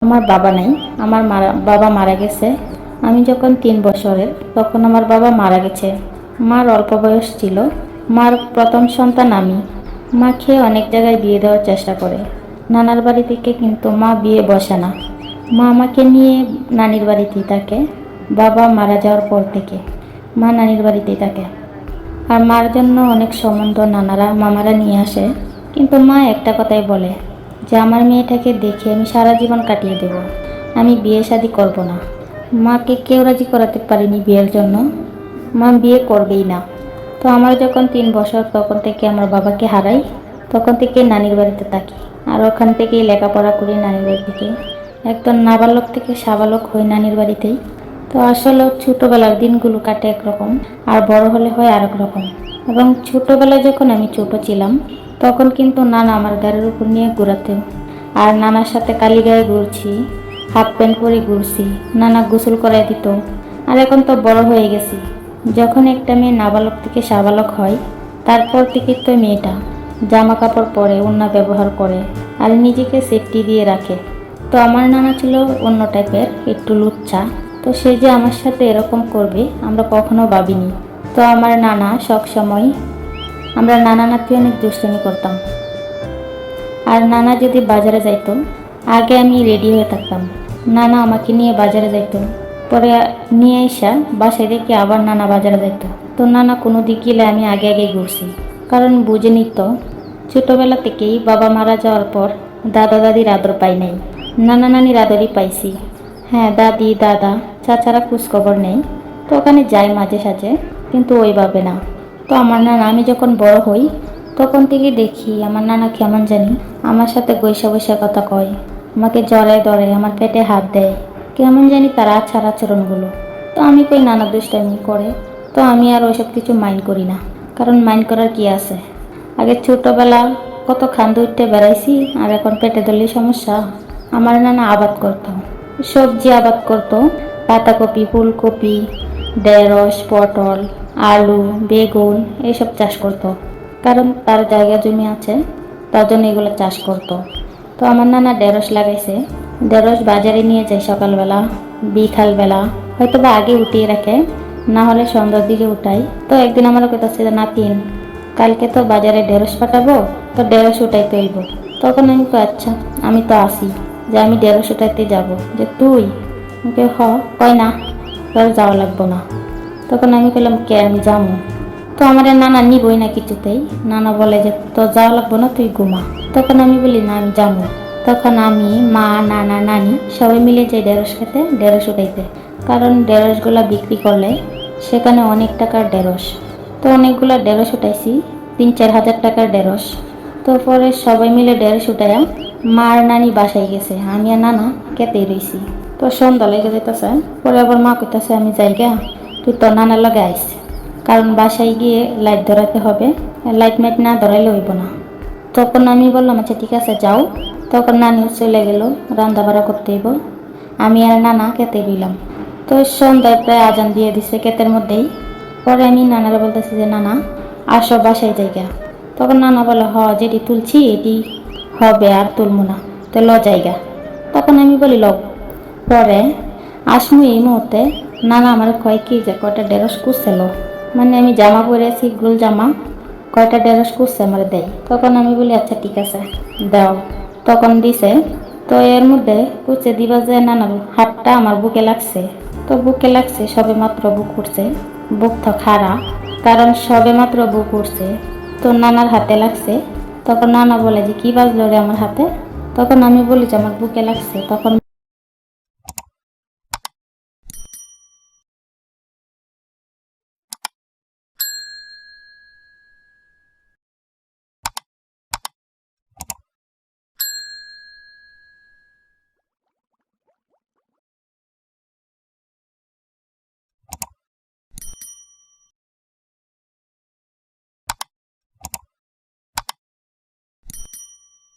আমার বাবা নাই। আমার বাবা মারা গেছে। আমি যখন 3 বছরের তখন আমার বাবা মারা গেছে। মার অল্প বয়স ছিল। মার প্রথম সন্তান আমি। মাকে অনেক জায়গায় বিয়ে দেওয়ার চেষ্টা করে, নানার বাড়ি থেকে, কিন্তু মা বিয়ে বসে না। মা আমাকে নিয়ে নানির বাড়িতেই থাকে। বাবা মারা যাওয়ার পর থেকে মা নানির বাড়িতেই থাকে। আর মার জন্য অনেক সম্বন্ধ নানারা মামারা নিয়ে আসে, কিন্তু মা একটা কথাই বলে যে আমার মেয়েটাকে দেখে আমি সারা জীবন কাটিয়ে দেব, আমি বিয়ে শাদি করব না। মাকে কেউ রাজি করাতে পারিনি বিয়ের জন্য। মা বিয়ে করবেই না। তো আমার যখন 3 বছর তখন থেকে আমার বাবাকে হারাই, তখন থেকে নানির বাড়িতে থাকি। আর ওখান থেকেই লেখাপড়া করি নানির বাড়ি থেকে। একদম নাবালক থেকে সাবালক হই নানির বাড়িতেই। তো আসলে ছোটোবেলার দিনগুলো কাটে একরকম, আর বড় হলে হয় আরেক রকম। এবং ছোটোবেলায় যখন আমি ছোট ছিলাম তখন কিন্তু নানা আমার গাড়ির উপর নিয়ে ঘোরাতেন। আর নানার সাথে কালী গায়ে ঘুরছি, হাফ প্যান্ট পরে ঘুরছি, নানা গোসল করাই দিত। আর এখন তো বড় হয়ে গেছি। যখন একটা মেয়ে নাবালক থেকে সাবালক হয়, তারপর থেকে তো মেয়েটা জামা কাপড় পরে, ওড়না ব্যবহার করে, আর নিজেকে সেফটি দিয়ে রাখে। তো আমার নানা ছিল অন্য টাইপের, একটু লুচ্চা। তো সে যে আমার সাথে এরকম করবে আমরা কখনো ভাবিনি। তো আমার নানা সব সময়, আমরা নানা নাতি অনেক দুষ্টামি করতাম। আর নানা যদি বাজারে যাইতো, আগে আমি রেডি হয়ে থাকতাম। নানা আমাকে নিয়ে বাজারে যাইতো, পরে নিয়ে এসা বাসায় রেখে আবার নানা বাজারে যাইতো। তো নানা কোনো দিক গেলে আমি আগে আগে ঘুরছি, কারণ বুঝে নিত ছোটোবেলা থেকেই বাবা মারা যাওয়ার পর দাদা দাদির আদর পাই নাই, নানা নানির আদরই পাইছি। হ্যাঁ, দাদি দাদা চাচারা খোঁজখবর নেই, তো ওখানে যাই মাঝে সাঝে, কিন্তু ওইভাবে না। তো আমার নানা, আমি যখন বড় হই তখন থেকে দেখি আমার নানা কেমন জানি আমার সাথে বৈশা বৈশা কথা কয়, আমাকে জড়ায় ধরে, আমার পেটে হাত দেয়, কেমন জানি তার আচার আচরণগুলো। তো আমি কই নানা দুষ্টামি করে, তো আমি আর ওইসব কিছু মাইন্ড করি না, কারণ মাইন্ড করার কি আছে। আগে ছোটোবেলা কত খান্দ উঠতে বেড়াইছি, আর এখন পেটে ধরলেই সমস্যা। আমার নানা আবাদ করতো, সবজি আবাদ করতো, পাতাকপি, ফুলকপি, ঢেঁড়স, পটল, আলু, বেগুন এইসব চাষ করতো, কারণ তার জায়গা জমি আছে, তার জন্য এগুলো চাষ করতো। তো আমার নানা ঢেঁড়স লাগাইছে। ঢেঁড়স বাজারে নিয়ে যায় সকালবেলা, বিকালবেলা, হয়তো বা আগে উঠিয়ে রাখে, না হলে সন্ধ্যার দিকে উঠাই। তো একদিন আমার কথা যে নাতিন, কালকে তো বাজারে ঢেঁড়স পাঠাবো, তো ঢেঁড়স উঠাইতে হইব। তখন আমি কই আচ্ছা, আমি তো আসি, যে আমি ঢেঁড়স উঠাইতে যাব। যে তুই? ওকে কয় না, তোর যাওয়া লাগবো না। তখন আমি কইলাম কে, আমি যাবো। তো আমার নানা নিবই না কিছুতেই। নানা বলে যে তোর যাওয়া লাগবো না, তুই ঘুমা। তখন আমি বলি না, আমি যাবো। তখন আমি, মা, নানা, নানি সবাই মিলে যাই ঢেঁড়স খেতে, ঢেঁড়স উঠাইতে। কারণ ঢেঁড়সগুলা বিক্রি করলে সেখানে অনেক টাকার ঢেঁড়স। তো অনেকগুলো ঢেঁড়স উঠাইছি, 3-4 হাজার টাকার ঢেঁড়স। তো পরে সবাই মিলে ঢেঁড়স উঠাইয়া মার নানি বাসায় গেছে, আমি আর নানা খেতেই রইছি। তো সন্ধ্যা লেগে যেতেছে, পরে আবার মা কইতাছে আমি যাইগা, তুই তোর নানার লগে আইস, কারণ বাসায় গিয়ে লাইট ধরাতে হবে, লাইট মাইট না ধরাইলে হইব না। তখন আমি বললাম আচ্ছা ঠিক আছে যাও। তখন নানিও চলে গেল, রান্না বাড়া করতে হইব। আমি আর নানা খেতে রইলাম। তো সন্ধ্যায় প্রায় আজান দিয়ে দিছে ক্ষেতের মধ্যেই। পরে আমি নানারা বলতেছি যে নানা আসো বাসায় জায়গা। তখন নানা বলে যেটি তুলছি এটি হবে, আর তুলবো না, তো জায়গা। তখন আমি বলি পরে আসমু এই মুহূর্তে। নানা আমার কয় কি যে কয়টা ঢেঁড়স কুচছিল, মানে আমি জামা পরে আছি, গোল জামা, কয়টা ঢেঁড়স কুচছে আমার দেয়। তখন আমি বলি আচ্ছা ঠিক আছে দাও। তখন দিছে। তো এর মধ্যে কুচে দিবা যে নানার হাতটা আমার বুকে লাগছে। তো বুকে লাগছে, সবে মাত্র বুক উঠছে, বুক তো খাড়া, কারণ সবে মাত্র বুক উঠছে। তো নানার হাতে লাগছে। তখন নানা বলে যে কি বাজলো রে আমার হাতে। তখন আমি বলি যে আমার বুকে লাগছে। তখন